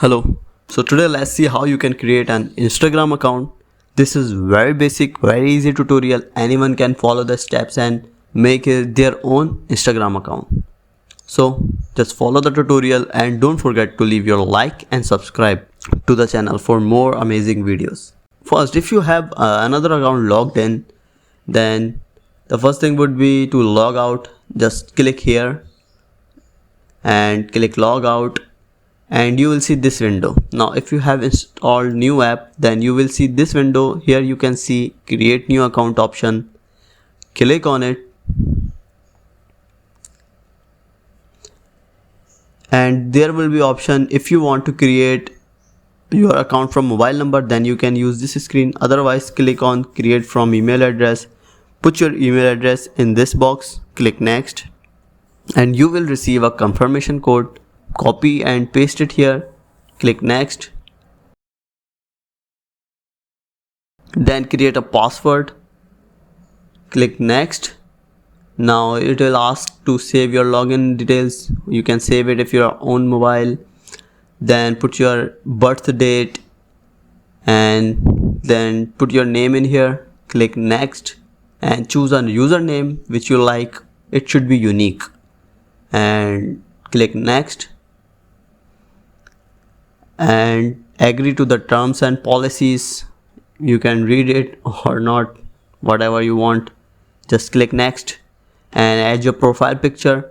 Hello. So today let's see how you can create an Instagram account. This is very basic, very easy tutorial. Anyone can follow the steps and make their own Instagram account. So just follow the tutorial and don't forget to leave your like and subscribe to the channel for more amazing videos. First, if you have another account logged in, then the first thing would be to log out. Just click here and click log out, and you will see this window. Now if you have installed new app, then you will see this window. Here you can see create new account option. Click on it and there will be option. If you want to create your account from mobile number, then you can use this screen. Otherwise, click on create from email address. Put your email address in this box, click next, and you will receive a confirmation code. Copy and paste it here, click next, then create a password, click next. Now it will ask to save your login details. You can save it if you're on mobile. Then put your birth date and then put your name in here, click next and choose a username which you like. It should be unique and click next and agree to the terms and policies. You can read it or not, whatever you want. Just click next and add your profile picture,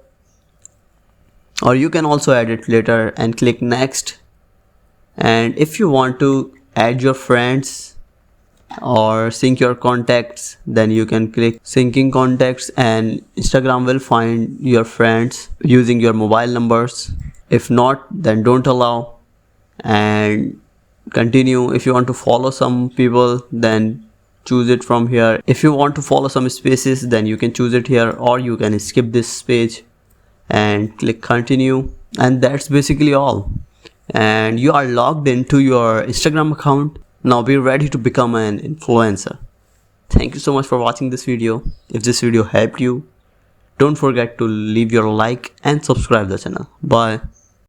or you can also add it later and click next. And if you want to add your friends or sync your contacts, then you can click syncing contacts and Instagram will find your friends using your mobile numbers. If not, then don't allow and continue. If you want to follow some people, then choose it from here. If you want to follow some spaces, then you can choose it here, or you can skip this page and click continue. And that's basically all, and you are logged into your Instagram account. Now be ready to become an influencer. Thank you so much for watching this video. If this video helped you, don't forget to leave your like and subscribe the channel. Bye.